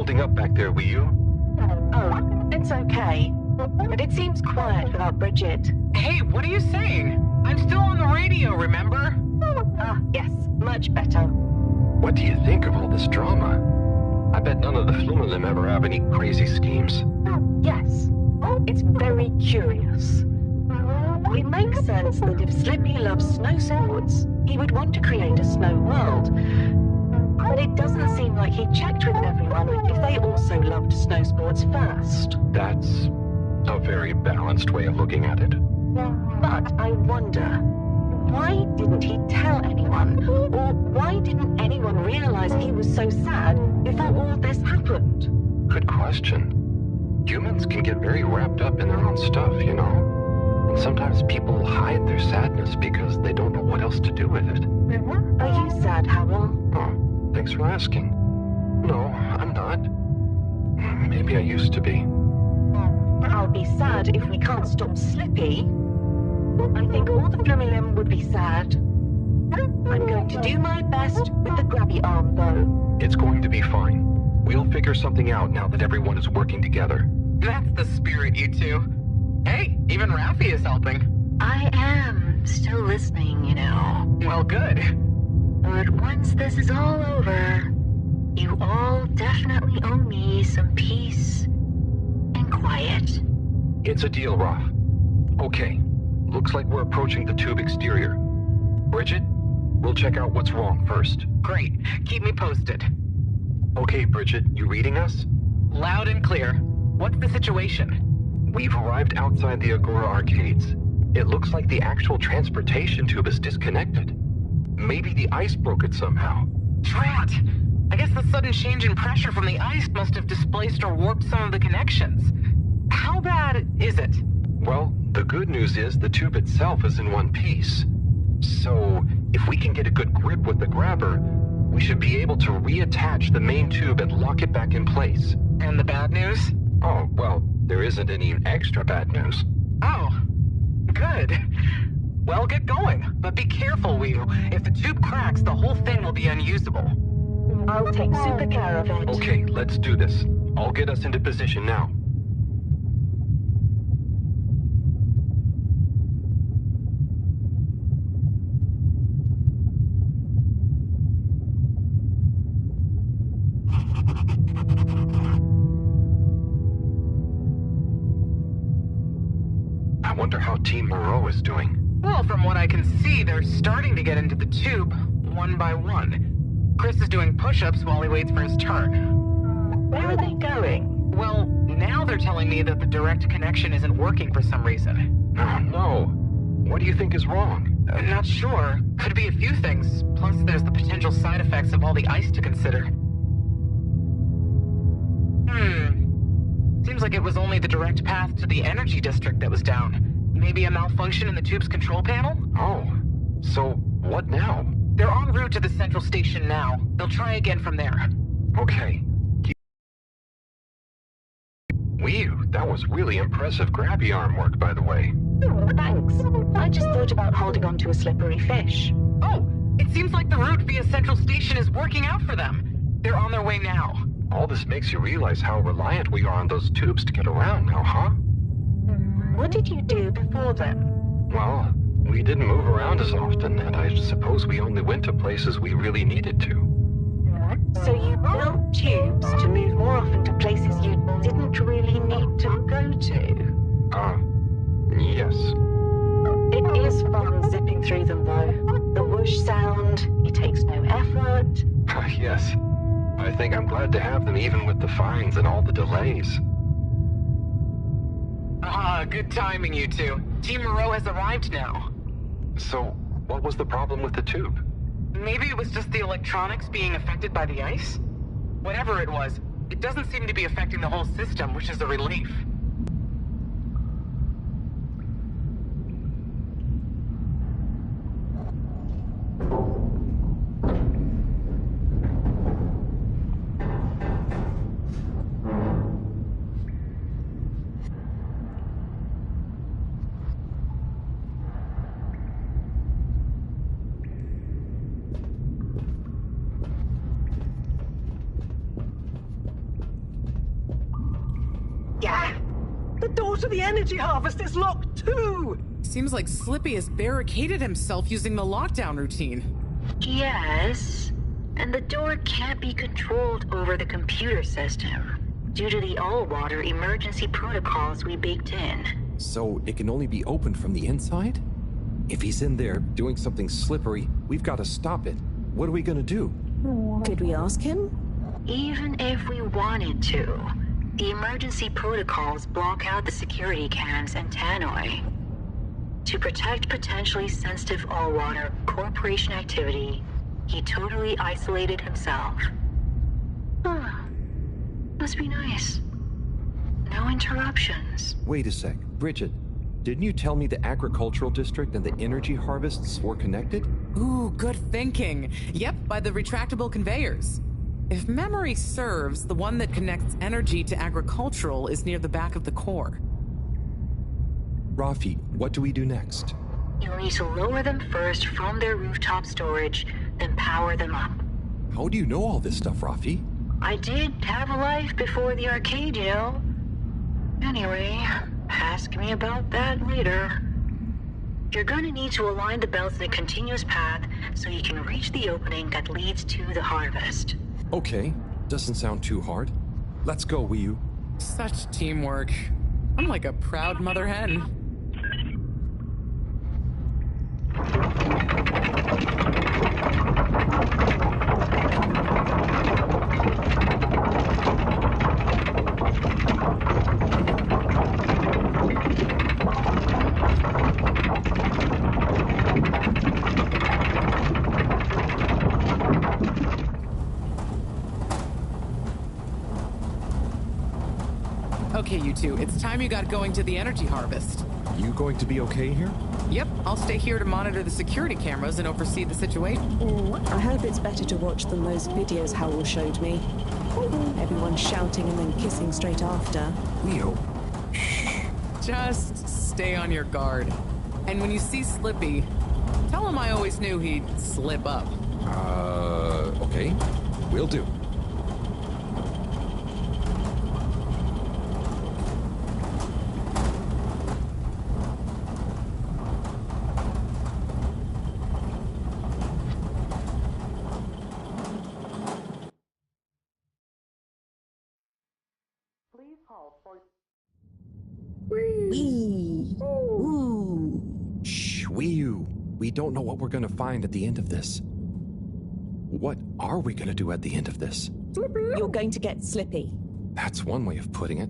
holding up back there, will you? Oh, it's okay. But it seems quiet without Bridget. Hey, what are you saying? I'm still on the radio, remember? Ah, yes, much better. What do you think of all this drama? I bet none of the Flumelin ever have any crazy schemes. Yes, it's very curious. It makes sense that if Slippy loves snow sports, he would want to create a snow world. But it doesn't seem like he checked with everyone if they also loved snow sports first. That's a very balanced way of looking at it. But I wonder, why didn't he tell anyone? Or why didn't anyone realize he was so sad before all this happened? Good question. Humans can get very wrapped up in their own stuff, you know? And sometimes people hide their sadness because they don't know what else to do with it. Are you sad, Howell? Oh, thanks for asking. No, I'm not. Maybe I used to be. I'll be sad if we can't stop Slippy. I think all the Flumelin would be sad. I'm going to do my best with the grabby arm, though. It's going to be fine. We'll figure something out now that everyone is working together. That's the spirit, you two. Hey, even Raffi is helping. I am still listening, you know. Well, good. But once this is all over, you all definitely owe me some peace and quiet. It's a deal, Raph. Okay, looks like we're approaching the tube exterior. Bridget, we'll check out what's wrong first. Great. Keep me posted. Okay, Bridget, you reading us? Loud and clear. What's the situation? We've arrived outside the Agora arcades. It looks like the actual transportation tube is disconnected. Maybe the ice broke it somehow. Drat! I guess the sudden change in pressure from the ice must have displaced or warped some of the connections. How bad is it? Well, the good news is the tube itself is in one piece. So, if we can get a good grip with the grabber, we should be able to reattach the main tube and lock it back in place. And the bad news? Oh, well, there isn't any extra bad news. Oh, good. Well, get going, but be careful, Whew. If the tube cracks, the whole thing will be unusable. I'll take super care of it. Okay, let's do this. I'll get us into position now. I wonder how Team Moreau is doing. Well, from what I can see, they're starting to get into the tube, one by one. Chris is doing push-ups while he waits for his turn. Where are they going? Well, now they're telling me that the direct connection isn't working for some reason. Oh, no. What do you think is wrong? Not sure. Could be a few things. Plus, there's the potential side effects of all the ice to consider. Seems like it was only the direct path to the energy district that was down. Maybe a malfunction in the tube's control panel? Oh, so what now? They're en route to the central station now. They'll try again from there. Okay. Whew, that was really impressive grabby arm work, by the way. Thanks. I just thought about holding on to a slippery fish. Oh, it seems like the route via central station is working out for them. They're on their way now. All this makes you realize how reliant we are on those tubes to get around now, huh? What did you do before then? Well, we didn't move around as often, and I suppose we only went to places we really needed to. So you built tubes to move more often to places you didn't really need to go to? Yes. It is fun zipping through them, though. The whoosh sound, it takes no effort. Yes. I think I'm glad to have them even with the fines and all the delays. Good timing, you two. Team Moreau has arrived now. So, what was the problem with the tube? Maybe it was just the electronics being affected by the ice? Whatever it was, it doesn't seem to be affecting the whole system, which is a relief. door to the energy harvest is locked too! Seems like Slippy has barricaded himself using the lockdown routine. Yes, and the door can't be controlled over the computer system due to the all-water emergency protocols we baked in. So it can only be opened from the inside? If he's in there doing something slippery, we've got to stop it. What are we gonna do? Could we ask him? Even if we wanted to, the emergency protocols block out the security cams and tannoy. To protect potentially sensitive all-water corporation activity, he totally isolated himself. Must be nice. No interruptions. Wait a sec. Bridget, didn't you tell me the agricultural district and the energy harvests were connected? Ooh, good thinking. Yep, by the retractable conveyors. If memory serves, the one that connects energy to agricultural is near the back of the core. Rafi, what do we do next? You'll need to lower them first from their rooftop storage, then power them up. How do you know all this stuff, Rafi? I did have a life before the arcade, you know. Anyway, ask me about that later. You're gonna need to align the belts in a continuous path so you can reach the opening that leads to the harvest. Okay, doesn't sound too hard. Let's go, Wii-U. Such teamwork. I'm like a proud mother hen. Okay, you two, it's time you got going to the energy harvest. You going to be okay here? Yep, I'll stay here to monitor the security cameras and oversee the situation. I hope it's better to watch than those videos Howell showed me. Everyone shouting and then kissing straight after. Leo. Just stay on your guard. And when you see Slippy, tell him I always knew he'd slip up. Okay. Will do. Wee. Ooh. Shh, Wii-U. We don't know what we're gonna find at the end of this. What are we gonna do at the end of this? You're going to get Slippy. That's one way of putting it.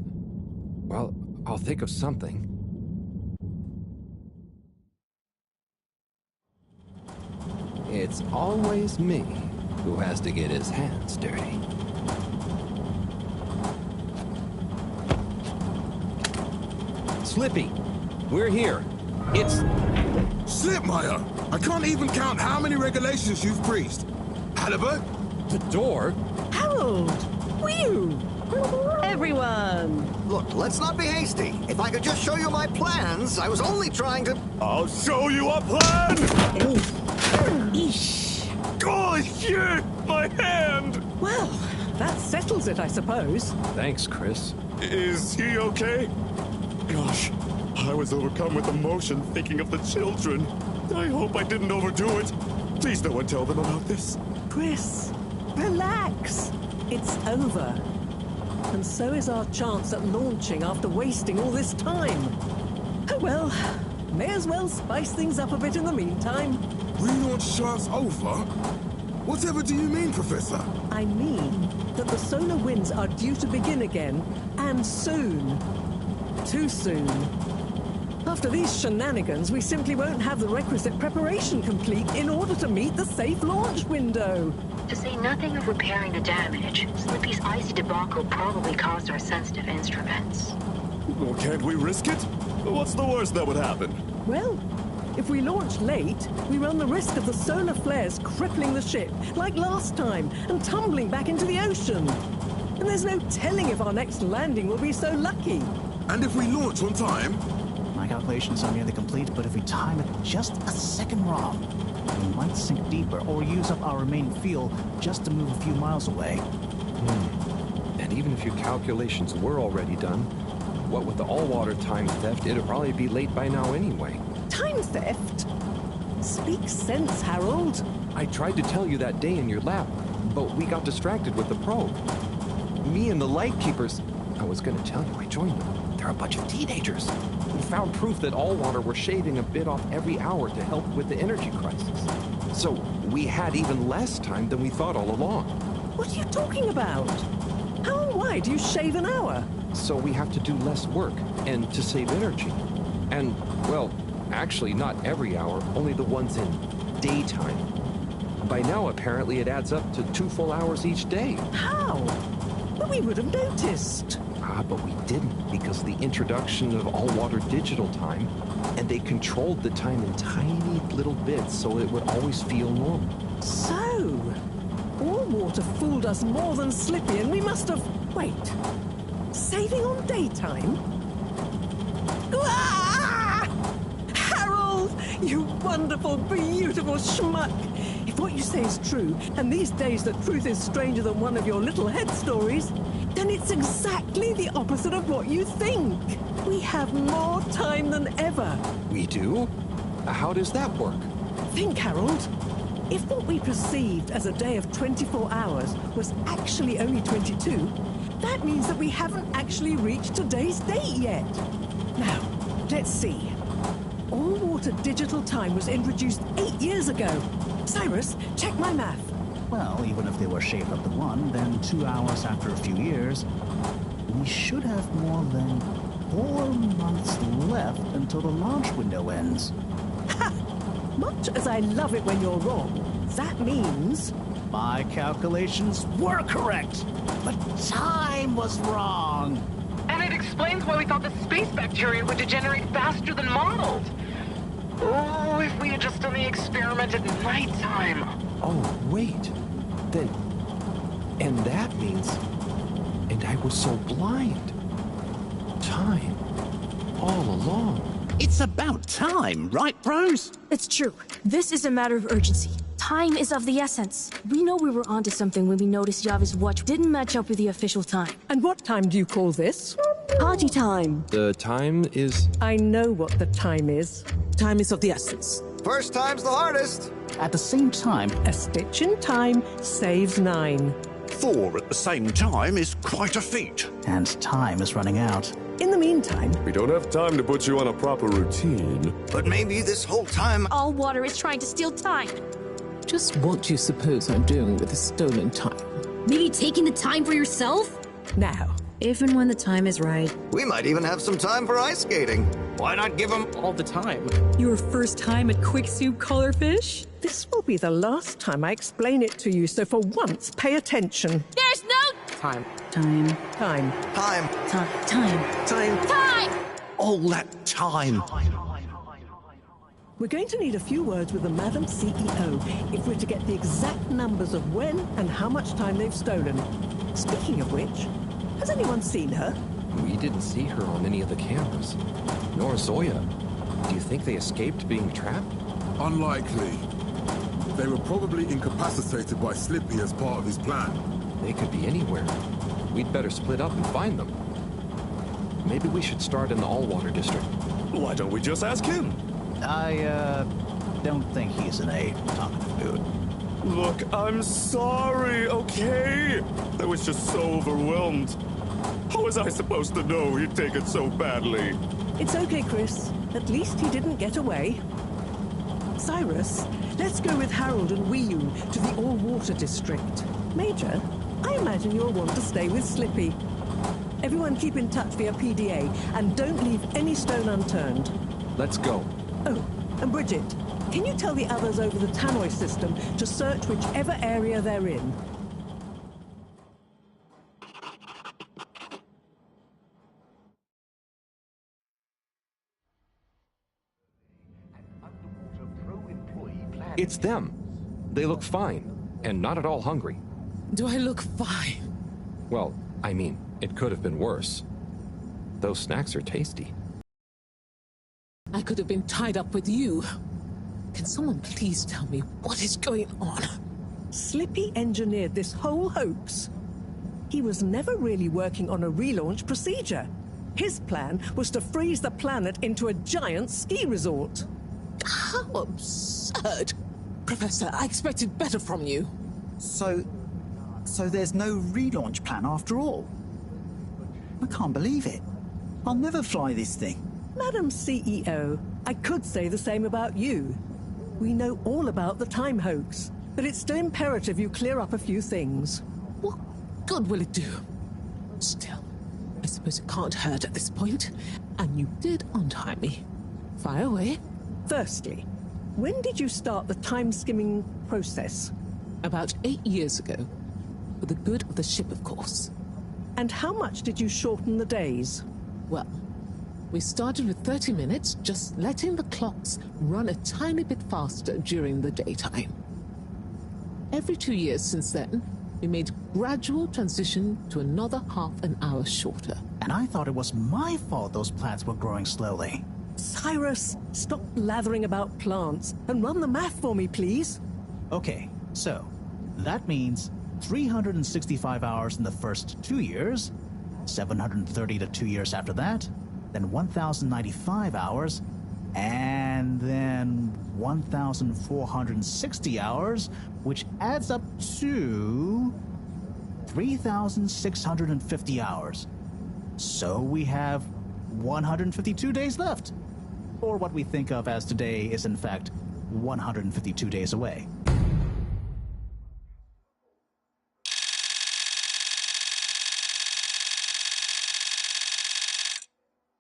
Well, I'll think of something. It's always me who has to get his hands dirty. Slippy, we're here. It's... Slipmeyer! I can't even count how many regulations you've breached. Halibut? the door. Harold! Whew! Everyone! Look, let's not be hasty. If I could just show you my plans, I was only trying to... I'll show you a plan! Eesh. Oh, shit! My hand! Well, that settles it, I suppose. Thanks, Chris. Is he okay? Gosh, I was overcome with emotion thinking of the children. I hope I didn't overdo it. Please no one tell them about this. Chris, relax. It's over. And so is our chance at launching after wasting all this time. Oh well, may as well spice things up a bit in the meantime. Relaunch chance over? Whatever do you mean, Professor? I mean that the solar winds are due to begin again, and soon. Too soon. After these shenanigans, we simply won't have the requisite preparation complete in order to meet the safe launch window. To say nothing of repairing the damage, Slippy's icy debacle probably caused our sensitive instruments. Well, can't we risk it? What's the worst that would happen? Well, if we launch late, we run the risk of the solar flares crippling the ship, like last time, and tumbling back into the ocean. And there's no telling if our next landing will be so lucky. And if we launch on time? My calculations are nearly complete, but if we time it just a second wrong, we might sink deeper or use up our remaining fuel just to move a few miles away. And even if your calculations were already done, What with the all-water time theft, it'd probably be late by now anyway. Time theft? Speak sense, Harold. I tried to tell you that day in your lab, but we got distracted with the probe. Me and the Lightkeepers... I was gonna tell you, I joined them. They're a bunch of teenagers. We found proof that all-water were shaving a bit off every hour to help with the energy crisis. So, we had even less time than we thought all along. What are you talking about? How and why do you shave an hour? So we have to do less work, and to save energy. And, well, actually not every hour, only the ones in daytime. By now, apparently, it adds up to 2 full hours each day. How? But we would have noticed. But we didn't, because of the introduction of all-water digital time, and they controlled the time in tiny little bits so it would always feel normal. So, all-water fooled us more than Slippy, and we must have... Wait. Saving on daytime? Ah! Harold! You wonderful, beautiful schmuck! If what you say is true, and these days the truth is stranger than one of your little head stories, then it's exactly the opposite of what you think. We have more time than ever. We do? How does that work? Think, Harold. If what we perceived as a day of 24 hours was actually only 22, that means that we haven't actually reached today's date yet. Now, let's see. All-water digital time was introduced 8 years ago. Cyrus, check my math. Well, even if they were shaved up to 1, then 2 hours after a few years, we should have more than 4 months left until the launch window ends. Ha! Much as I love it when you're wrong, that means... My calculations were correct, but time was wrong. And it explains why we thought the space bacteria would degenerate faster than modeled. Oh, if we had just done the experiment at nighttime. Oh, wait. Then... And that means... And I was so blind. Time. All along. It's about time, right, bros? It's true. This is a matter of urgency. Time is of the essence. We know we were onto something when we noticed Yavi's watch didn't match up with the official time. And what time do you call this? Party time. The time is... I know what the time is. Time is of the essence. First time's the hardest. At the same time, A stitch in time saves 9. 4 at the same time is quite a feat. and time is running out. In the meantime... We don't have time to put you on a proper routine. But maybe this whole time... All water is trying to steal time. Just what do you suppose I'm doing with the stolen time? Maybe taking the time for yourself? Now. If and when the time is right. We might even have some time for ice skating. Why not give them All the time. Your first time at Quick Soup Colorfish? This will be the last time I explain it to you, so for once, pay attention. There's no Time. Time. Time. time? Time. time! All that time. We're going to need a few words with the Madam CEO if we're to get the exact numbers of when and how much time they've stolen. Speaking of which, has anyone seen her? We didn't see her on any of the cameras. Nor Zoya. Do you think they escaped being trapped? Unlikely. They were probably incapacitated by Slippy as part of his plan. They could be anywhere. We'd better split up and find them. Maybe we should start in the All-Water District. Why don't we just ask him? I, don't think he's an talkative dude. Look, I'm sorry, okay? I was just so overwhelmed. How was I supposed to know he'd take it so badly? It's okay, Chris. At least he didn't get away. Cyrus, let's go with Harold and Weeyun to the All-Water District. Major, I imagine you'll want to stay with Slippy. Everyone keep in touch via PDA, and don't leave any stone unturned. Let's go. Oh, and Bridget, can you tell the others over the tannoy system to search whichever area they're in? It's them. They look fine, and not at all hungry. Do I look fine? Well, I mean, it could have been worse. Those snacks are tasty. I could have been tied up with you. Can someone please tell me what is going on? Slippy engineered this whole hoax. He was never really working on a relaunch procedure. His plan was to freeze the planet into a giant ski resort. How absurd! Professor, I expected better from you. So there's no relaunch plan after all? I can't believe it. I'll never fly this thing. Madam CEO, I could say the same about you. We know all about the time hoax, but it's still imperative you clear up a few things. What good will it do? Still, I suppose it can't hurt at this point. And you did untie me. Fire away. Firstly, when did you start the time-skimming process? About 8 years ago. For the good of the ship, of course. And how much did you shorten the days? Well, we started with 30 minutes, just letting the clocks run a tiny bit faster during the daytime. Every 2 years since then, we made gradual transition to another half an hour shorter. And I thought it was my fault those plants were growing slowly. Cyrus, stop blathering about plants and run the math for me, please. Okay, so that means 365 hours in the first 2 years, 730 to 2 years after that, then 1,095 hours, and then 1,460 hours, which adds up to 3,650 hours. So we have 152 days left. Or what we think of as today is in fact 152 days away.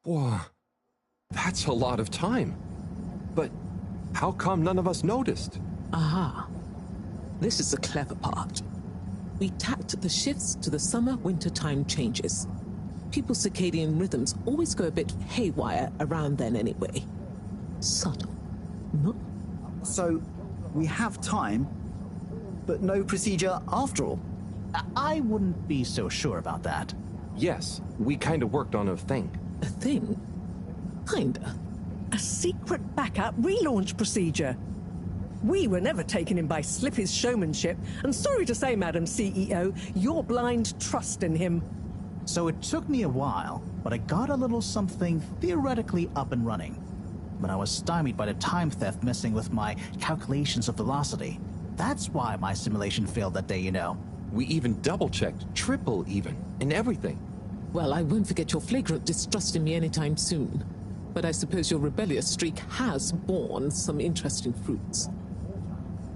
Whoa, that's a lot of time. But how come none of us noticed? Aha. This is the clever part. We tacked the shifts to the summer-winter time changes. People's circadian rhythms always go a bit haywire around then anyway. Subtle, no? So, we have time, but no procedure after all? I wouldn't be so sure about that. Yes, we kind of worked on a thing. A thing? Kinda. A secret backup relaunch procedure. We were never taken in by Slippy's showmanship, and sorry to say, Madam CEO, your blind trust in him. So it took me a while, but I got a little something theoretically up and running. But I was stymied by the time theft messing with my calculations of velocity. That's why my simulation failed that day, you know. We even double-checked, triple even, and everything. Well, I won't forget your flagrant distrust in me anytime soon. But I suppose your rebellious streak has borne some interesting fruits.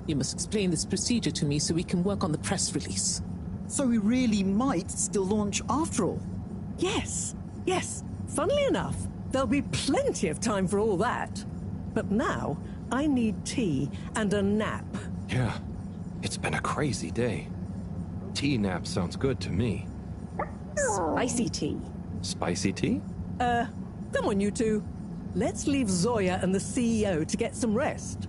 You must explain this procedure to me so we can work on the press release. So we really might still launch after all? Yes. Funnily enough, there'll be plenty of time for all that. But now, I need tea and a nap. Yeah, it's been a crazy day. Tea nap sounds good to me. Spicy tea. Spicy tea? Come on, you two. Let's leave Zoya and the CEO to get some rest.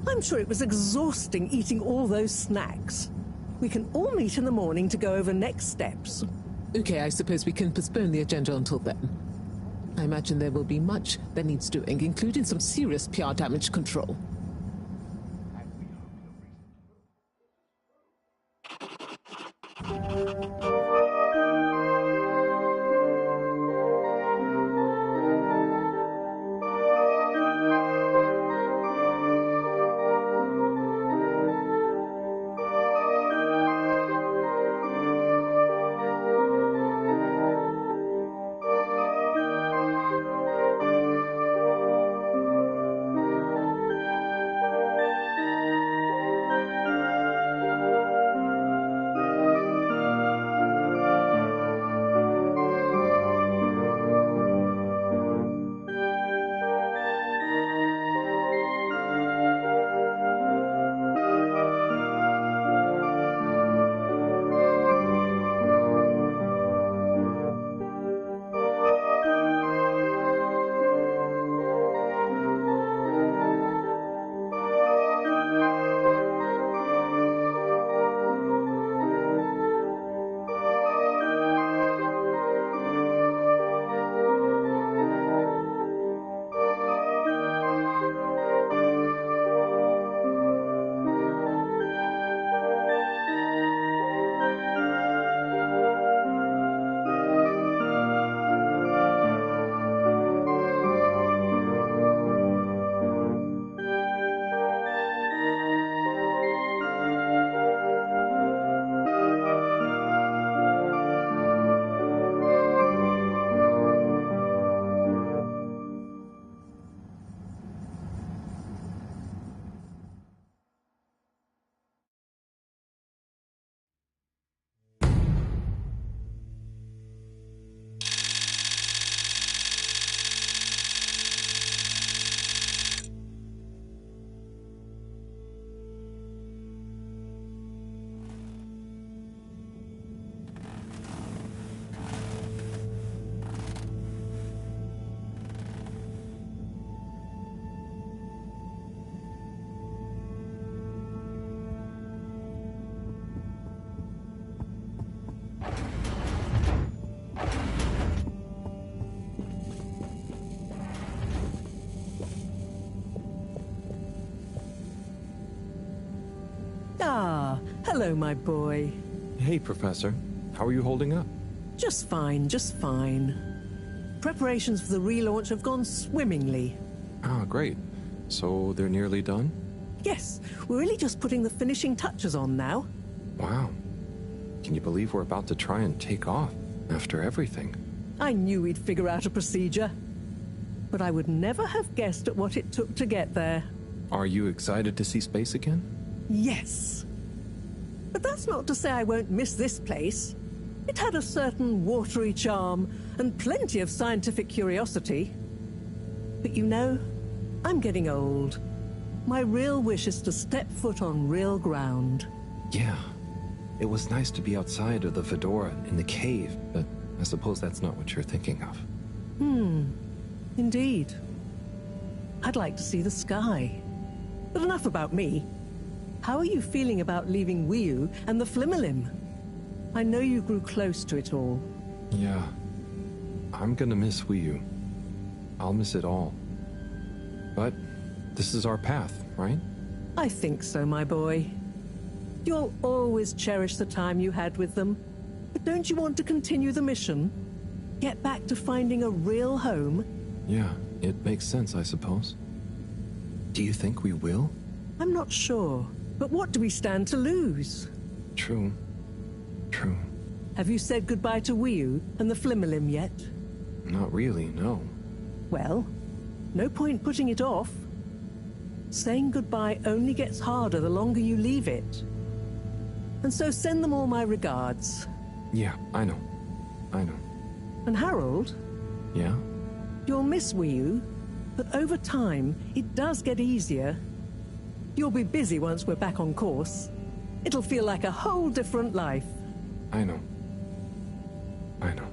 I'm sure it was exhausting eating all those snacks. We can all meet in the morning to go over next steps. Okay, I suppose we can postpone the agenda until then. I imagine there will be much that needs doing, including some serious PR damage control. Ah, hello, my boy. Hey, Professor. How are you holding up? Just fine, just fine. Preparations for the relaunch have gone swimmingly. Ah, great. So they're nearly done? Yes, we're really just putting the finishing touches on now. Wow. Can you believe we're about to try and take off after everything? I knew we'd figure out a procedure. But I would never have guessed at what it took to get there. Are you excited to see space again? Yes. But that's not to say I won't miss this place. It had a certain watery charm and plenty of scientific curiosity. But you know, I'm getting old. My real wish is to step foot on real ground. Yeah. It was nice to be outside of the fedora in the cave, but I suppose that's not what you're thinking of. Indeed. I'd like to see the sky. But enough about me. How are you feeling about leaving Wiu and the Flimmerlim? I know you grew close to it all. Yeah. I'm gonna miss Wiu. I'll miss it all. But this is our path, right? I think so, my boy. You'll always cherish the time you had with them. But don't you want to continue the mission? Get back to finding a real home? Yeah, it makes sense, I suppose. Do you think we will? I'm not sure. But what do we stand to lose? True. True. Have you said goodbye to Wiu and the Flimmerlim yet? Not really, no. Well, no point putting it off. Saying goodbye only gets harder the longer you leave it. And so send them all my regards. Yeah, I know. I know. And Harold? Yeah? You'll miss Wiu, but over time, it does get easier. You'll be busy once we're back on course. It'll feel like a whole different life. I know. I know.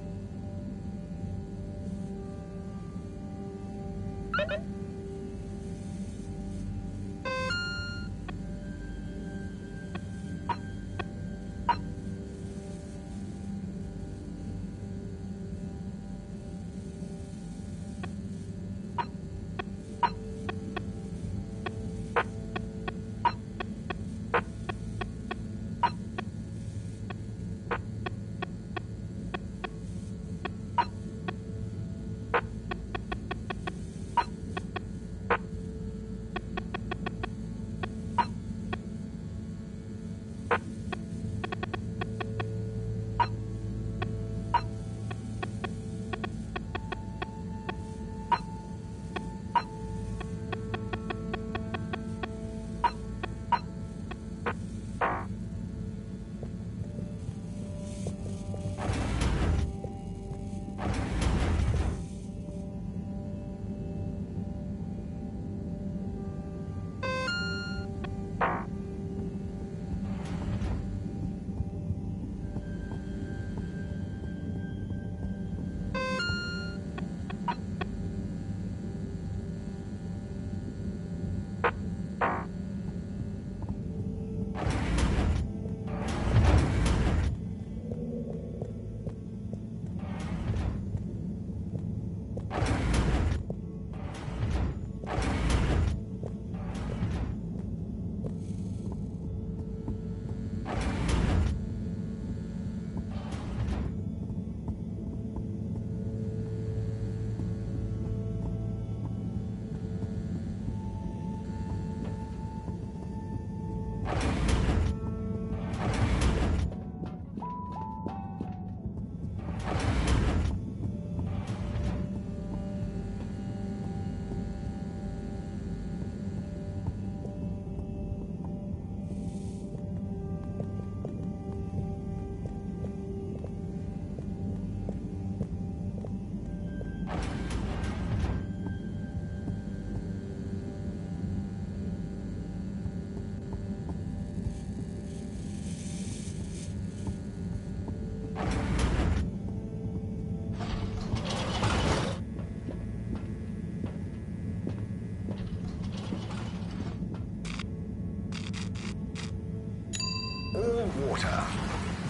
All water.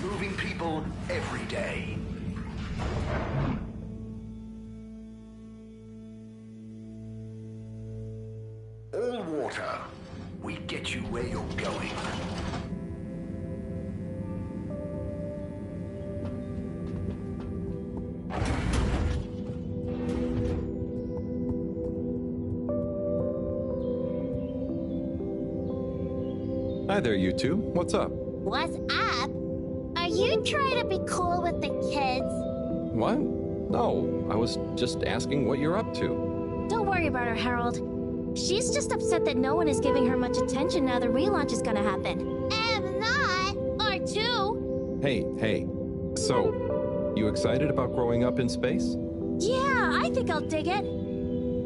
Moving people every day. All water. We get you where you're going. Hi there, you two. What's up? What's up? Are you trying to be cool with the kids? What? No, I was just asking what you're up to. Don't worry about her, Harold. She's just upset that no one is giving her much attention now the relaunch is gonna happen. I'm not. Or two. Hey. So, you excited about growing up in space? Yeah, I think I'll dig it.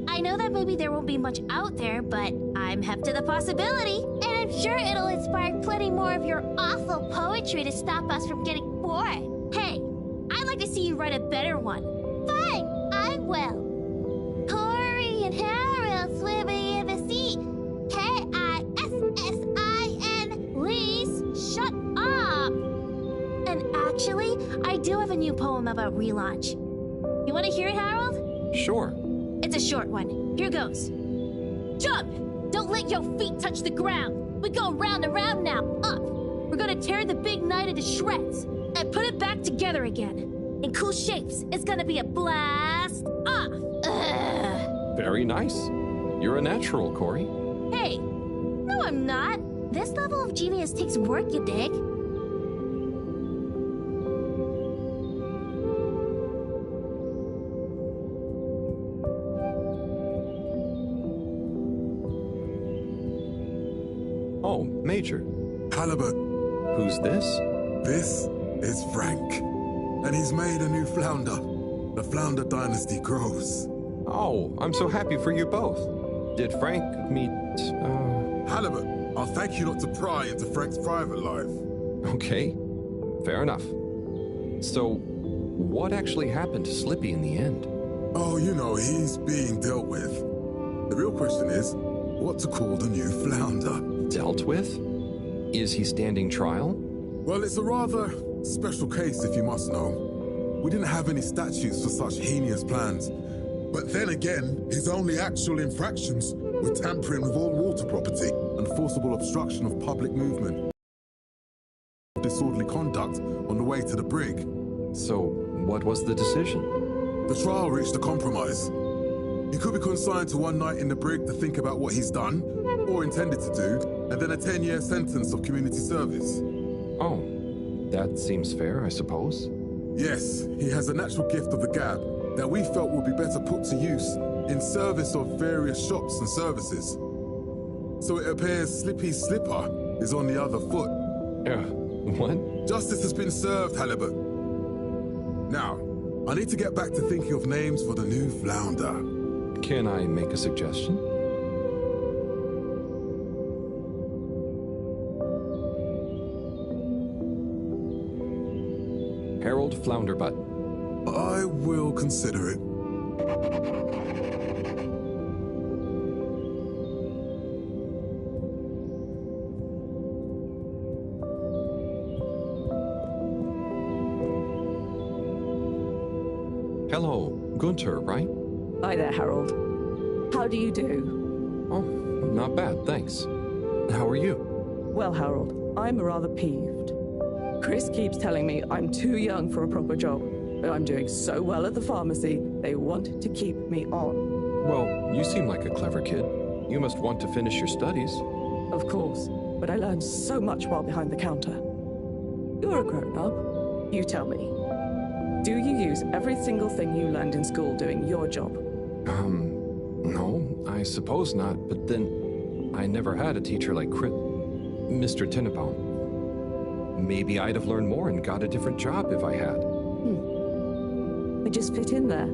I know that maybe there won't be much out there, but I'm hep to the possibility. And I'm sure it'll inspire plenty more of your awful poetry to stop us from getting bored. Hey, I'd like to see you write a better one. Fine, I will. Corey and Harold swimming in the sea. Kissin. Please shut up. And actually, I do have a new poem about relaunch. You want to hear it, Harold? Sure. It's a short one. Here goes. Jump! Don't let your feet touch the ground. We're going round and round now. Up! We're gonna tear the big night into shreds and put it back together again. In cool shapes. It's gonna be a blast. Off! Ugh. Very nice. You're a natural, Corey. Hey! No, I'm not. This level of genius takes work, you dig? Oh, Major. Halibut. Who's this? This is Frank. And he's made a new flounder. The flounder dynasty grows. Oh, I'm so happy for you both. Did Frank meet, Halibut, I'll thank you not to pry into Frank's private life. Okay, fair enough. So, what actually happened to Slippy in the end? Oh, you know, he's being dealt with. The real question is, what to call the new flounder? Dealt with? Is he standing trial? Well, it's a rather special case, if you must know. We didn't have any statutes for such heinous plans. But then again, his only actual infractions were tampering with all water property and forcible obstruction of public movement. Disorderly conduct on the way to the brig. So, what was the decision? The trial reached a compromise. He could be consigned to one night in the brig to think about what he's done, or intended to do, and then a 10-year sentence of community service. Oh, that seems fair, I suppose. Yes, he has a natural gift of the gab that we felt would be better put to use in service of various shops and services. So it appears Slippy's slipper is on the other foot. What? Justice has been served, Halibut. Now, I need to get back to thinking of names for the new flounder. Can I make a suggestion? Harold Flounderbutt. I will consider it. Hello, Gunter, right? Hi there, Harold. How do you do? Oh, not bad, thanks. How are you? Well, Harold, I'm rather peeved. Chris keeps telling me I'm too young for a proper job, but I'm doing so well at the pharmacy, they want to keep me on. Well, you seem like a clever kid. You must want to finish your studies. Of course, but I learned so much while behind the counter. You're a grown-up. You tell me. Do you use every single thing you learned in school doing your job? No, I suppose not, but then I never had a teacher like Mr. Tenenbaum. Maybe I'd have learned more and got a different job if I had. I just fit in there.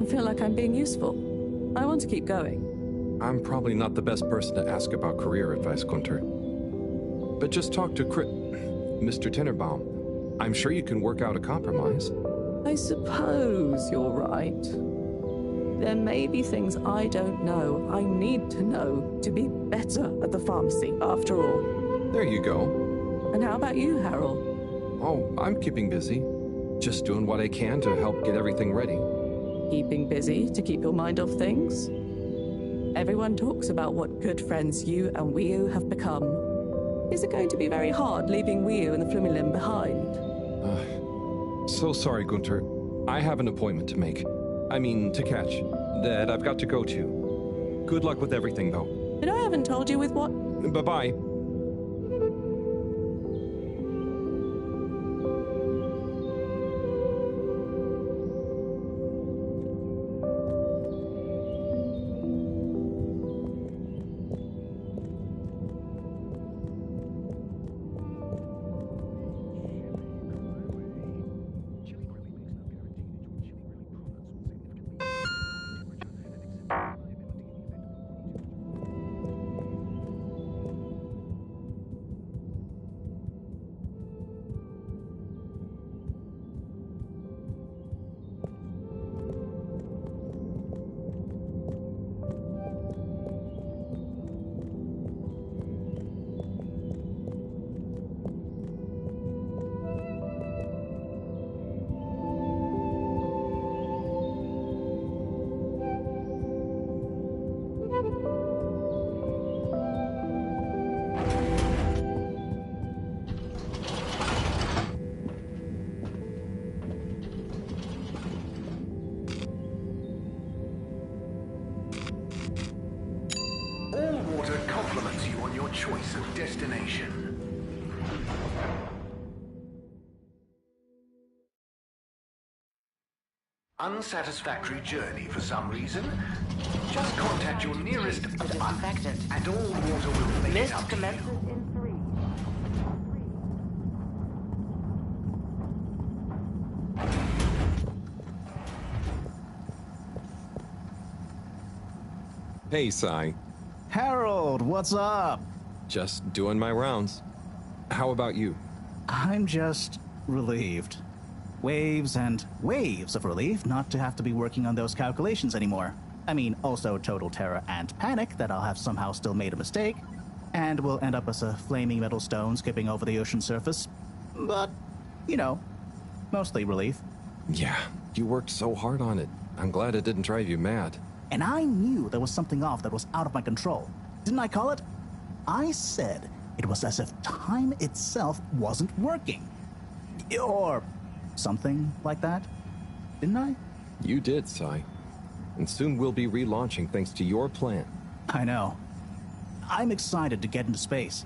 I feel like I'm being useful. I want to keep going. I'm probably not the best person to ask about career advice, Gunter. But just talk to Mr. Tenenbaum. I'm sure you can work out a compromise. I suppose you're right. There may be things I don't know, I need to know to be better at the pharmacy, after all. There you go. And how about you, Harold? Oh, I'm keeping busy. Just doing what I can to help get everything ready. Keeping busy to keep your mind off things? Everyone talks about what good friends you and Wiu have become. Is it going to be very hard leaving Wiu and the Flumilim behind? So sorry, Gunter. I have an appointment to make. To catch. That I've got to go to. Good luck with everything, though. But I haven't told you with what... Bye-bye. destination. Unsatisfactory journey for some reason? Just contact your nearest disinfectant, and all water will make Mist it up to commences you. in 3. Hey, Sai. Harold, what's up? Just doing my rounds. How about you? I'm just relieved. Waves and waves of relief not to have to be working on those calculations anymore. I mean, also total terror and panic that I'll have somehow still made a mistake, and will end up as a flaming metal stone skipping over the ocean surface. But, you know, mostly relief. Yeah, you worked so hard on it. I'm glad it didn't drive you mad. And I knew there was something off that was out of my control. Didn't I call it? I said it was as if time itself wasn't working. Or something like that. Didn't I? You did, Sai. And soon we'll be relaunching thanks to your plan. I know. I'm excited to get into space.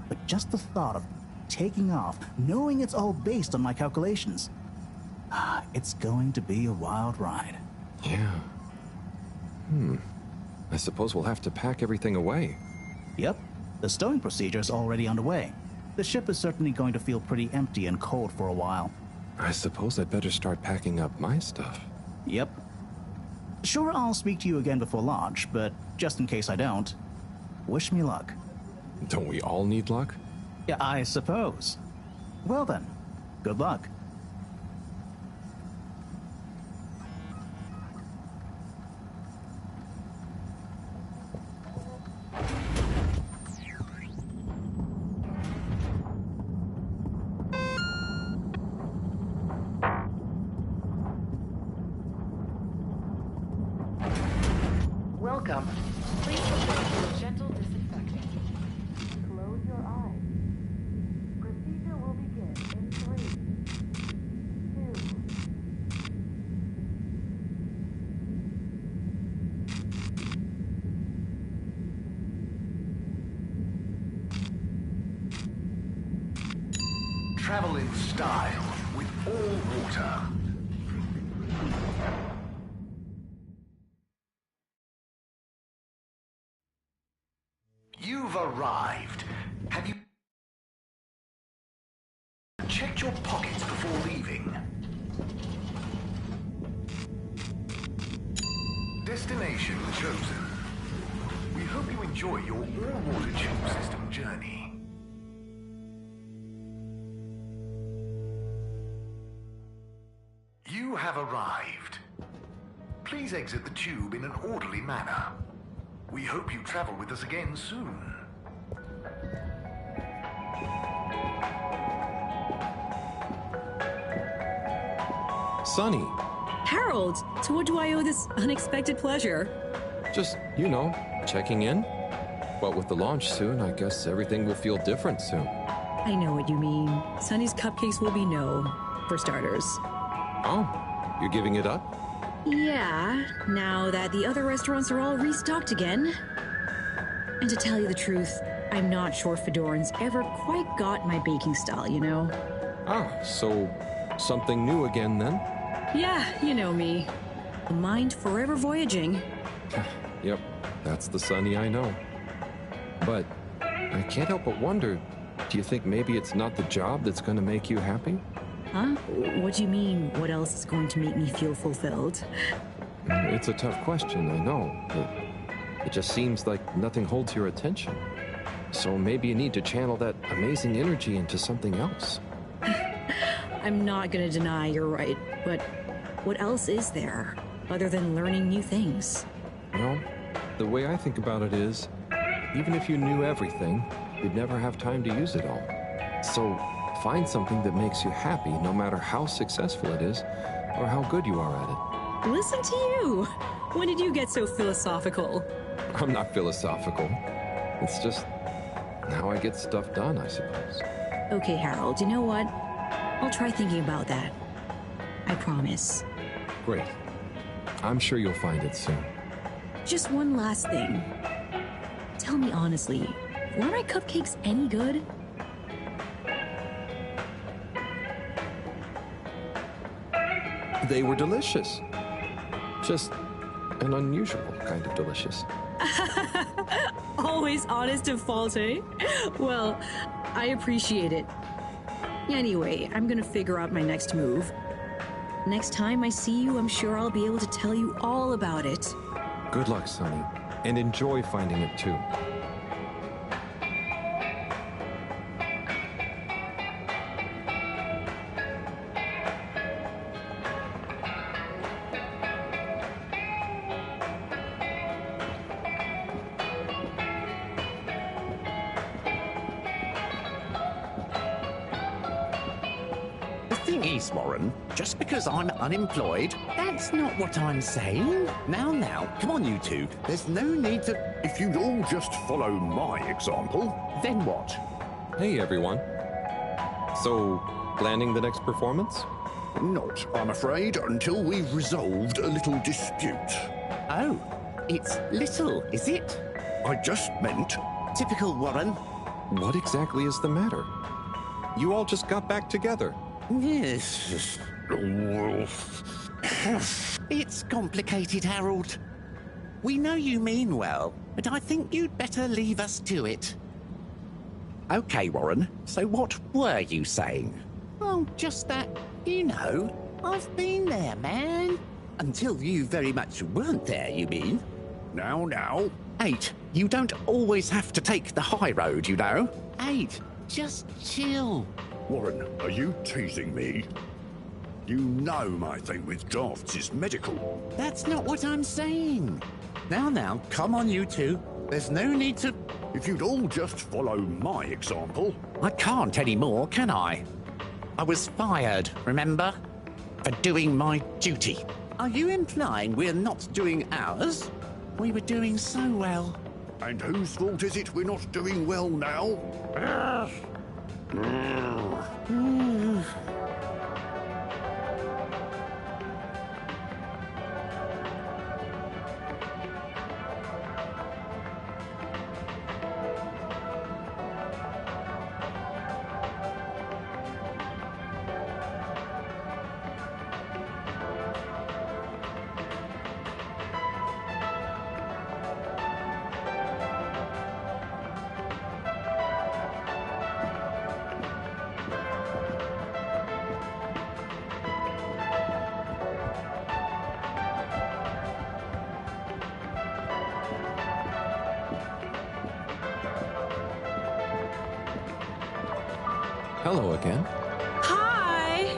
But just the thought of taking off, knowing it's all based on my calculations, it's going to be a wild ride. Yeah. I suppose we'll have to pack everything away. Yep. The stowing procedure's already underway. The ship is certainly going to feel pretty empty and cold for a while. I suppose I'd better start packing up my stuff. Yep. Sure, I'll speak to you again before launch, but just in case I don't, wish me luck. Don't we all need luck? Yeah, I suppose. Well then, good luck. Welcome. Please apply a gentle disinfectant. Close your eyes. Procedure will begin in 3, 2. Travel in style with all water. You've arrived. Have you checked your pockets before leaving? Destination chosen. We hope you enjoy your all-water tube system journey. You have arrived. Please exit the tube in an orderly manner. We hope you travel with us again soon. Sunny. Harold, to what do I owe this unexpected pleasure? Just, you know, checking in. But with the launch soon, I guess everything will feel different soon. I know what you mean. Sunny's cupcakes will be no, for starters. Oh, you're giving it up? Yeah, now that the other restaurants are all restocked again. And to tell you the truth, I'm not sure Fedoran's ever quite got my baking style, you know? Ah, so something new again then? Yeah, you know me. The mind forever voyaging. Yep, that's the Sunny I know. But I can't help but wonder, do you think maybe it's not the job that's going to make you happy? Huh? What do you mean, what else is going to make me feel fulfilled? It's a tough question, I know. It just seems like nothing holds your attention. So maybe you need to channel that amazing energy into something else. I'm not gonna deny you're right, but what else is there, other than learning new things? Well, the way I think about it is, even if you knew everything, you'd never have time to use it all. So find something that makes you happy, no matter how successful it is, or how good you are at it. Listen to you! When did you get so philosophical? I'm not philosophical. It's just how I get stuff done, I suppose. Okay, Harold, you know what? I'll try thinking about that. I promise. Great. I'm sure you'll find it soon. Just one last thing. Tell me honestly, Were my cupcakes any good? They were delicious. Just an unusual kind of delicious. Always honest and fault, eh? Well, I appreciate it. Anyway, I'm gonna figure out my next move. Next time I see you, I'm sure I'll be able to tell you all about it. Good luck, Sonny, and enjoy finding it too. Warren, just because I'm unemployed, that's not what I'm saying. Now, come on, you two. There's no need to... If you'd all just follow my example... Then what? Hey, everyone. So, planning the next performance? Not, I'm afraid, until we've resolved a little dispute. Oh, it's little, is it? I just meant... Typical Warren. What exactly is the matter? You all just got back together. Yes. It's complicated, Harold. We know you mean well, but I think you'd better leave us to it. Okay, Warren, so what were you saying? Oh, just that, I've been there, man. Until you very much weren't there, you mean? Now. 8, you don't always have to take the high road, 8, just chill. Warren, are you teasing me? You know my thing with drafts is medical. That's not what I'm saying. Now, come on, you two. There's no need to... If you'd all just follow my example... I can't anymore, can I? I was fired, remember? For doing my duty. Are you implying we're not doing ours? We were doing so well. And whose fault is it we're not doing well now? Hello again. Hi!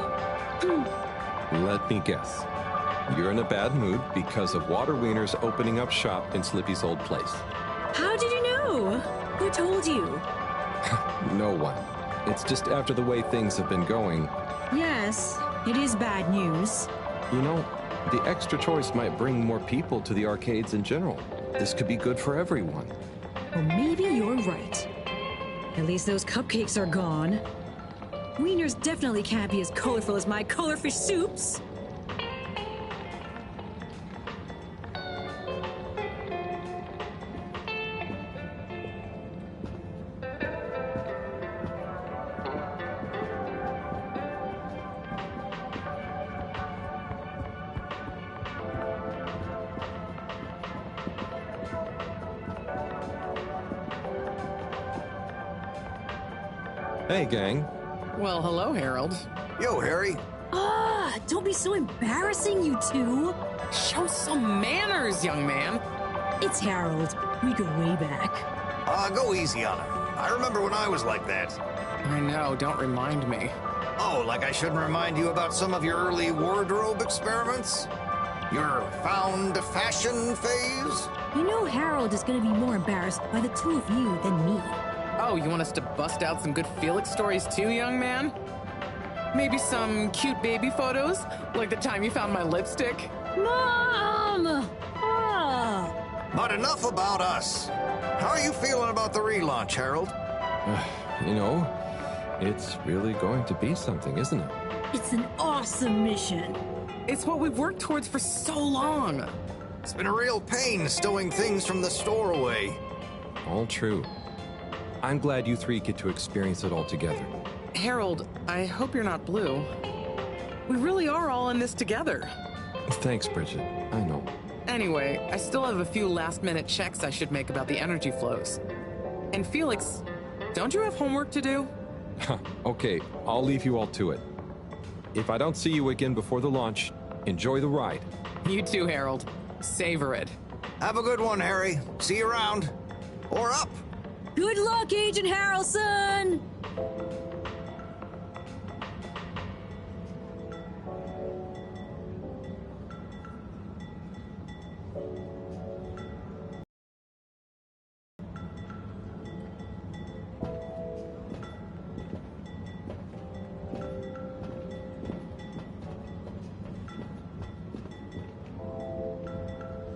Let me guess. You're in a bad mood because of Water Wiener's opening up shop in Slippy's old place. How did you know? Who told you? No one. It's just after the way things have been going. Yes, it is bad news. The extra choice might bring more people to the arcades in general. This could be good for everyone. Well, maybe you're right. At least those cupcakes are gone. Wieners definitely can't be as colorful as my colorfish soups. Hey, gang. Well, hello, Harold. Yo, Harry. Don't be so embarrassing, you two. Show some manners, young man. It's Harold. We go way back. Go easy on him. I remember when I was like that. I know, don't remind me. Oh, like I shouldn't remind you about some of your early wardrobe experiments? Your found fashion phase? You know Harold is going to be more embarrassed by the two of you than me. Oh, you want us to bust out some good Felix stories too, young man? Maybe some cute baby photos? Like the time you found my lipstick? Mom! But enough about us. How are you feeling about the relaunch, Harold? It's really going to be something, isn't it? It's an awesome mission. It's what we've worked towards for so long. It's been a real pain stowing things from the store away. All true. I'm glad you three get to experience it all together. Harold, I hope you're not blue. We really are all in this together. Thanks, Bridget. I know. Anyway, I still have a few last-minute checks I should make about the energy flows. And Felix, don't you have homework to do? Okay, I'll leave you all to it. If I don't see you again before the launch, enjoy the ride. You too, Harold. Savor it. Have a good one, Harry. See you around. Or up. Good luck, Agent Harrelson!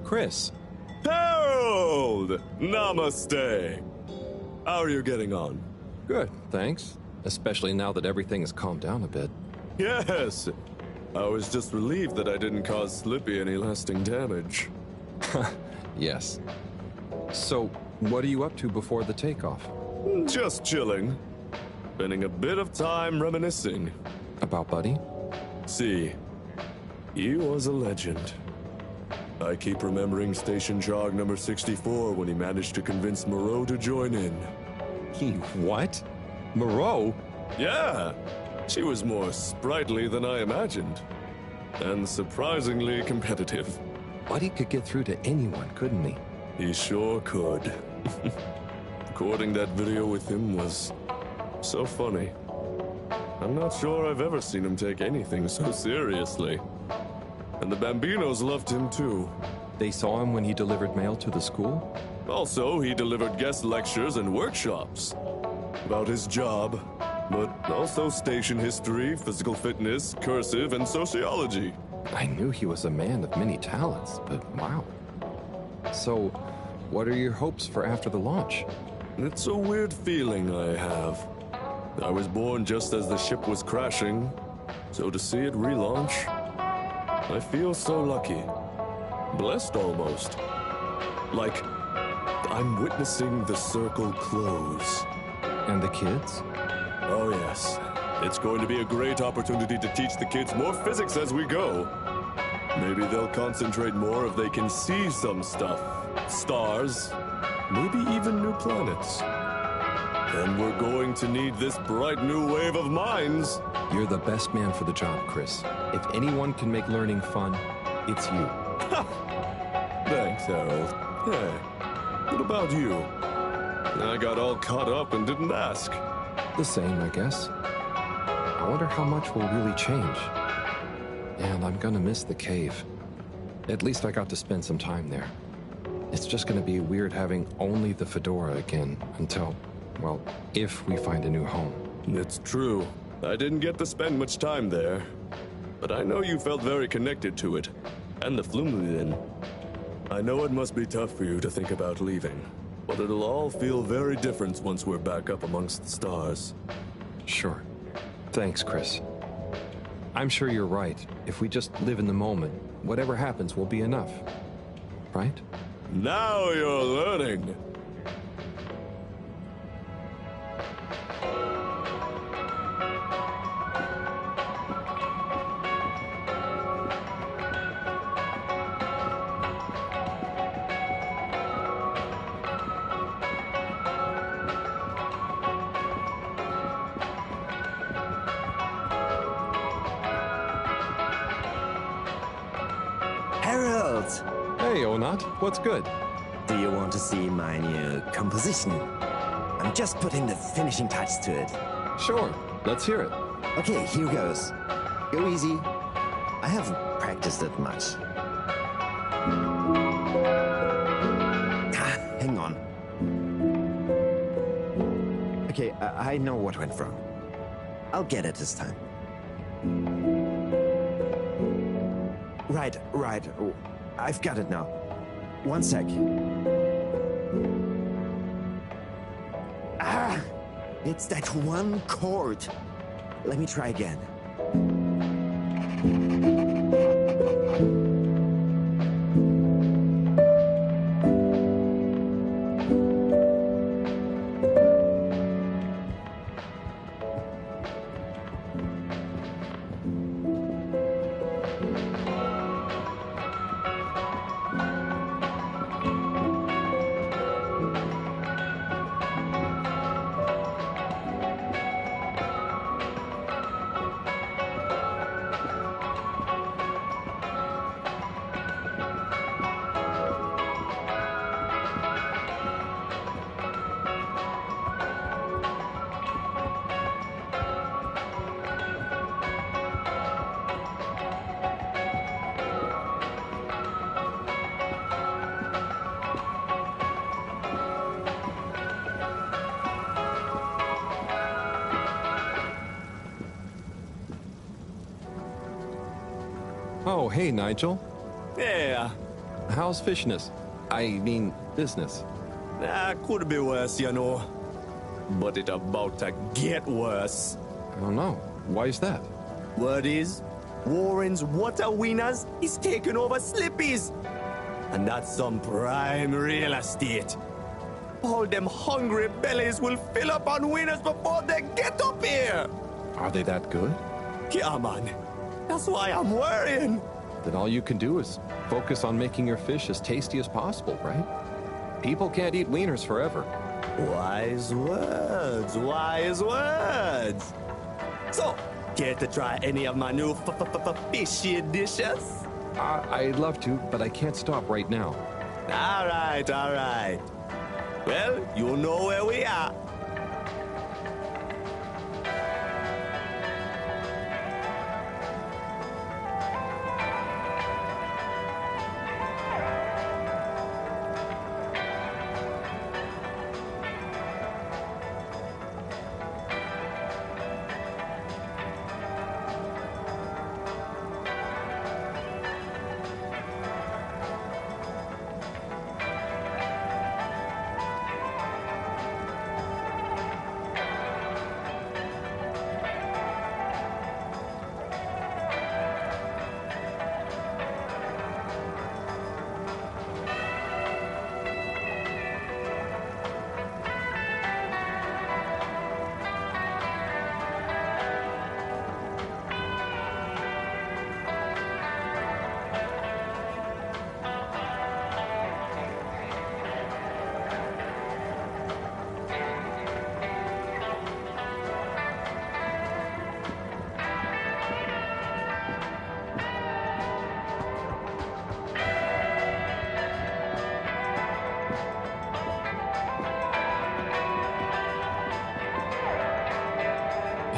Chris. Harold! Namaste! How are you getting on? Good, thanks. Especially now that everything has calmed down a bit. Yes! I was just relieved that I didn't cause Slippy any lasting damage. Yes. So, what are you up to before the takeoff? Just chilling. Spending a bit of time reminiscing. About Buddy? See, he was a legend. I keep remembering Station Jog number 64 when he managed to convince Moreau to join in. He what? Moreau? Yeah! She was more sprightly than I imagined. And surprisingly competitive. Buddy could get through to anyone, couldn't he? He sure could. Recording that video with him was so funny. I'm not sure I've ever seen him take anything so seriously. And the Bambinos loved him too. They saw him when he delivered mail to the school? Also, he delivered guest lectures and workshops about his job, but also station history, physical fitness, cursive, and sociology. I knew he was a man of many talents, but wow. So, what are your hopes for after the launch? It's a weird feeling I have. I was born just as the ship was crashing, so to see it relaunch, I feel so lucky. Blessed almost. Like, I'm witnessing the circle close. And the kids? Oh yes. It's going to be a great opportunity to teach the kids more physics as we go. Maybe they'll concentrate more if they can see some stuff. Stars. Maybe even new planets. And we're going to need this bright new wave of minds. You're the best man for the job, Chris. If anyone can make learning fun, it's you. Thanks, Harold. Hey, what about you? I got all caught up and didn't ask. The same, I guess. I wonder how much will really change. And I'm gonna miss the cave. At least I got to spend some time there. It's just gonna be weird having only the fedora again until, well, if we find a new home. It's true. I didn't get to spend much time there. But I know you felt very connected to it. And the Flumlin. I know it must be tough for you to think about leaving. But it'll all feel very different once we're back up amongst the stars. Sure. Thanks, Chris. I'm sure you're right. If we just live in the moment, whatever happens will be enough. Right? Now you're learning! Harold! Hey, Onat. What's good? Do you want to see my new composition? I'm just putting the finishing touch to it. Sure. Let's hear it. Okay, here goes. Go easy. I haven't practiced it much. Hang on. Okay, I know what went wrong. I'll get it this time. Right. Oh, I've got it now. One sec. It's that one chord. Let me try again. Oh, hey, Nigel. Yeah. How's fishness? I mean, business. Could be worse, you know. But it about to get worse. Oh, no. Why is that? Word is, Warren's water winners is taking over Slippy's. And that's some prime real estate. All them hungry bellies will fill up on winners before they get up here. Are they that good? Yeah, man. That's why I'm worrying. Then all you can do is focus on making your fish as tasty as possible, right? People can't eat wieners forever. Wise words, wise words. So, care to try any of my new fishy dishes? I'd love to, but I can't stop right now. All right. Well, you know where we are.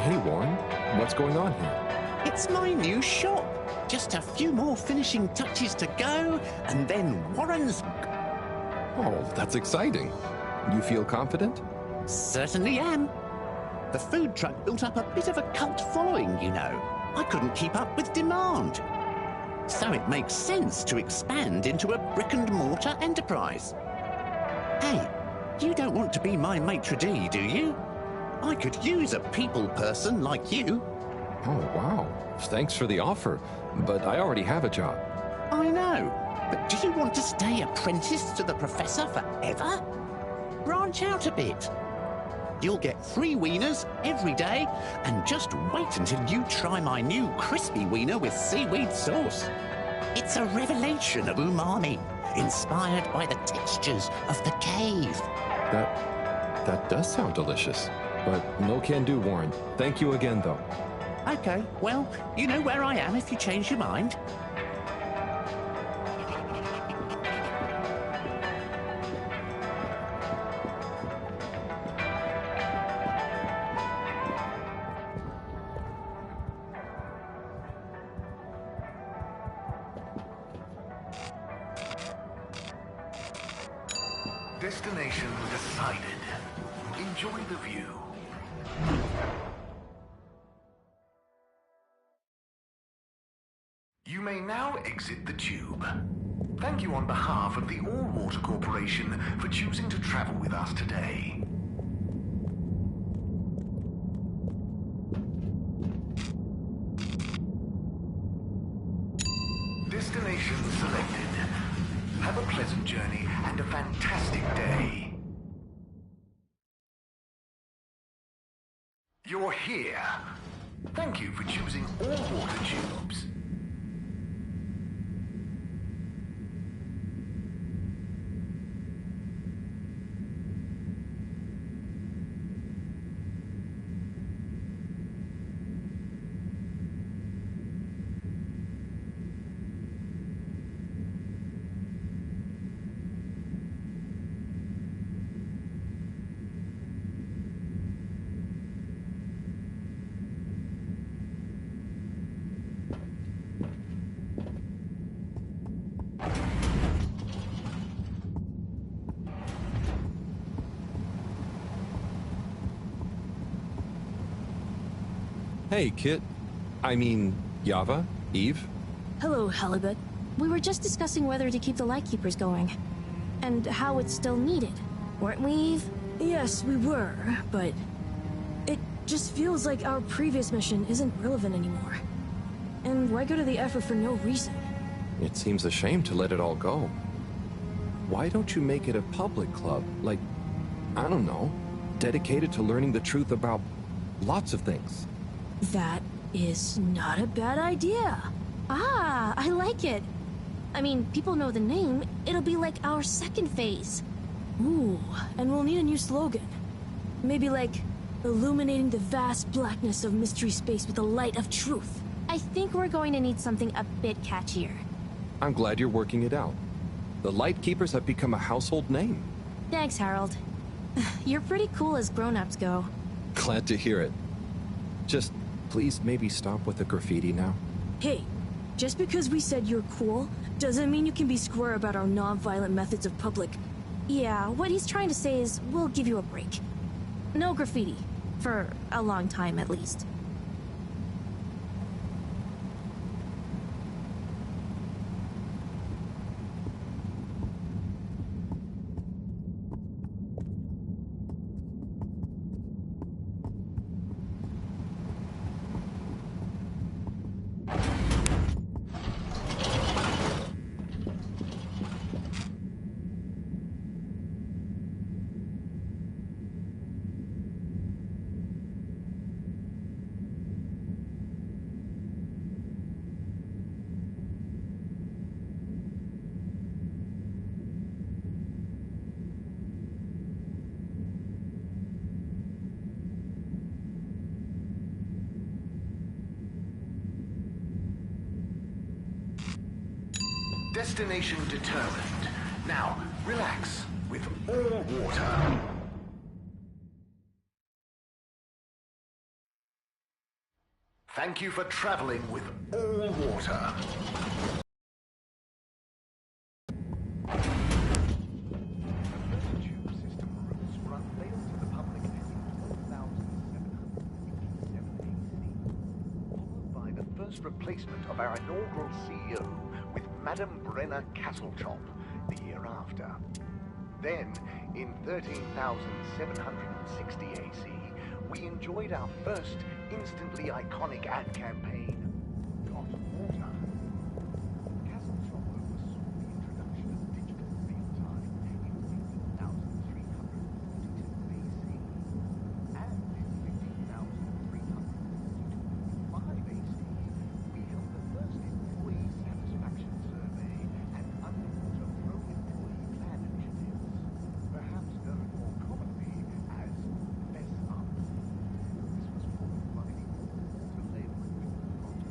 Hey, Warren. What's going on here? It's my new shop. Just a few more finishing touches to go, and then Warren's... Oh, that's exciting. You feel confident? Certainly am. The food truck built up a bit of a cult following, you know. I couldn't keep up with demand. So it makes sense to expand into a brick-and-mortar enterprise. Hey, you don't want to be my maitre d', do you? I could use a people person like you. Oh, wow. Thanks for the offer, but I already have a job. I know, but do you want to stay apprenticed to the professor forever? Branch out a bit. You'll get 3 wieners every day, and just wait until you try my new crispy wiener with seaweed sauce. It's a revelation of umami, inspired by the textures of the cave. That does sound delicious, but no can do, Warren. Thank you again, though. Okay, well, you know where I am if you change your mind. Destination decided. Enjoy the view. You may now exit the tube. Thank you on behalf of the All Water Corporation for choosing to travel with us today. Destination selected. Have a pleasant journey and a fantastic day. You're here. Thank you for choosing All Water Tubes. Hey, Kit. I mean, Yava? Eve? Hello, Halibut. We were just discussing whether to keep the Lightkeepers going. And how it's still needed, weren't we, Eve? Yes, we were, but it just feels like our previous mission isn't relevant anymore. And why go to the effort for no reason? It seems a shame to let it all go. Why don't you make it a public club? Like, I don't know, dedicated to learning the truth about lots of things. That is not a bad idea. Ah, I like it. I mean, people know the name. It'll be like our second phase. Ooh, and we'll need a new slogan. Maybe like, illuminating the vast blackness of mystery space with the light of truth. I think we're going to need something a bit catchier. I'm glad you're working it out. The Lightkeepers have become a household name. Thanks, Harold. You're pretty cool as grown-ups go. Glad to hear it. Just, please maybe stop with the graffiti now. Hey, just because we said you're cool, doesn't mean you can be square about our non-violent methods of public. Yeah, what he's trying to say is, we'll give you a break. No graffiti. For a long time, at least. Destination determined. Now, relax with all water. Thank you for traveling with all water. Replacement of our inaugural CEO with Madame Brenna Castlechop the year after. Then, in 13,760 AC, we enjoyed our first instantly iconic ad campaign, Got Water. Castlechop oversaw the introduction of digital real-time in 15,342 AC, and in 15,342 AC, we held the first employee satisfaction survey and underwater pro-employee plan initiatives, perhaps known more commonly as Fess Up. This was for providing all water-led recruitment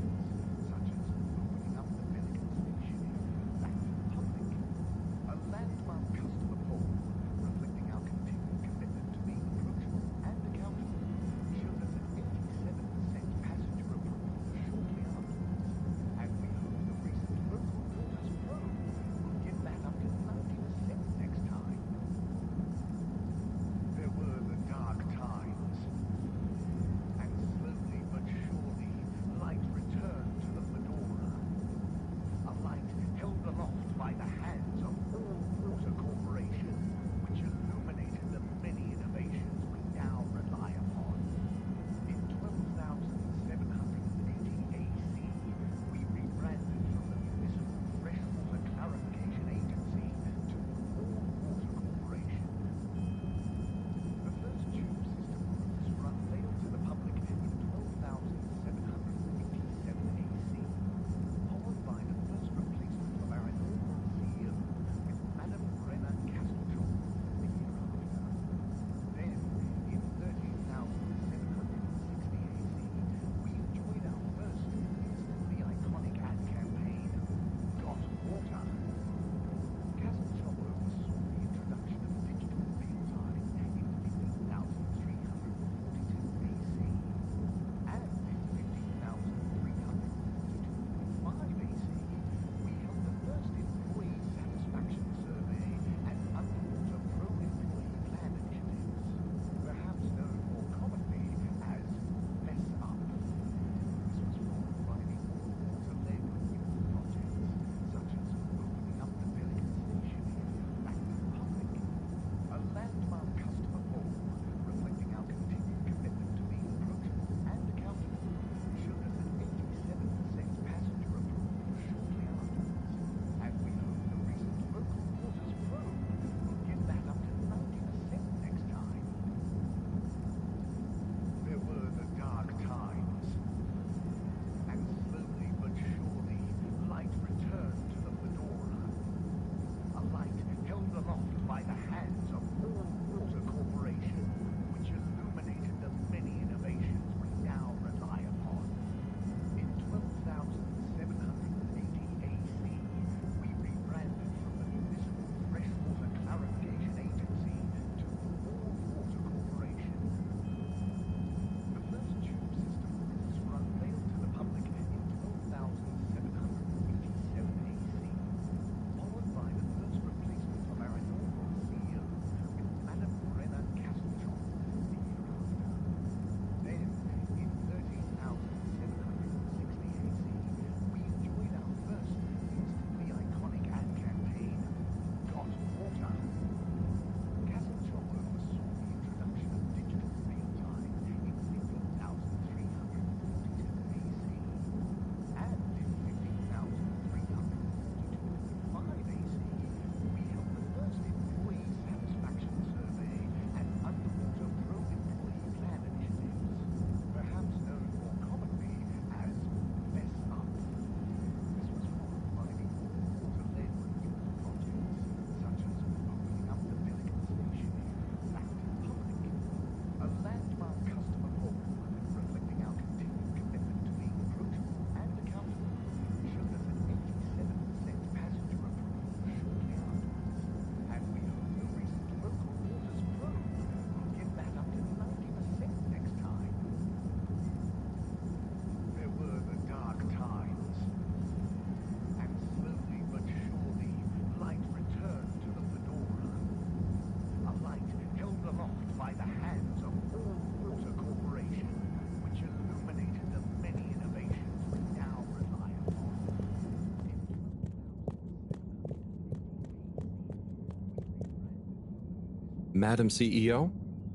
Madam CEO?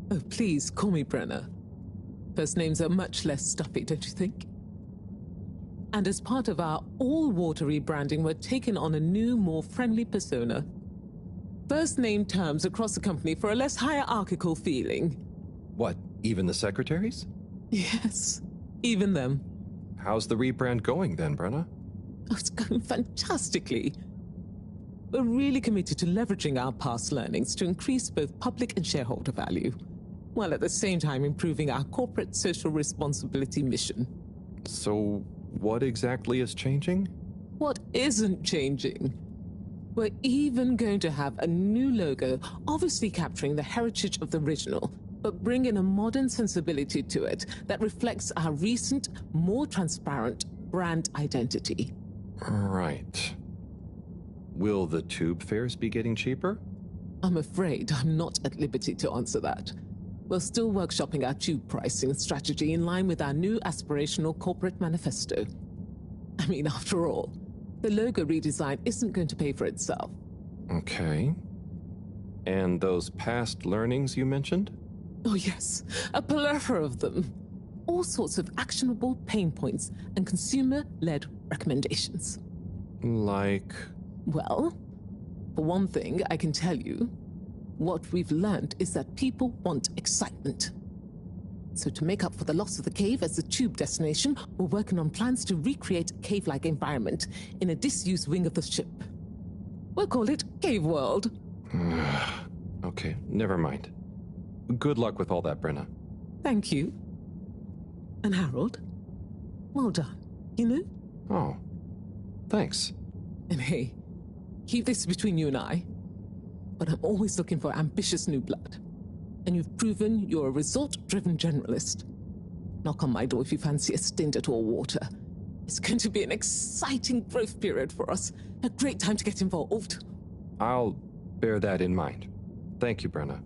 Oh, please call me Brenna. First names are much less stuffy, don't you think? And as part of our all-water rebranding, we're taking on a new, more friendly persona. First name terms across the company for a less hierarchical feeling. What, even the secretaries? Yes, even them. How's the rebrand going then, Brenna? Oh, it's going fantastically. We're really committed to leveraging our past learnings to increase both public and shareholder value, while at the same time improving our corporate social responsibility mission. So, what exactly is changing? What isn't changing? We're even going to have a new logo, obviously capturing the heritage of the original, but bringing a modern sensibility to it that reflects our recent, more transparent brand identity. Right. Will the tube fares be getting cheaper? I'm afraid I'm not at liberty to answer that. We're still workshopping our tube pricing strategy in line with our new aspirational corporate manifesto. I mean, after all, the logo redesign isn't going to pay for itself. Okay. And those past learnings you mentioned? Oh yes, a plethora of them. All sorts of actionable pain points and consumer-led recommendations. Like? Well, for one thing, I can tell you, what we've learned is that people want excitement. So to make up for the loss of the cave as the tube destination, we're working on plans to recreate a cave-like environment in a disused wing of the ship. We'll call it Cave World. Okay, never mind. Good luck with all that, Brenna. Thank you. And Harold, well done, you know? Oh, thanks. And hey, keep this between you and I, but I'm always looking for ambitious new blood. And you've proven you're a result-driven generalist. Knock on my door if you fancy a stint at all water. It's going to be an exciting growth period for us. A great time to get involved. I'll bear that in mind. Thank you, Brenna.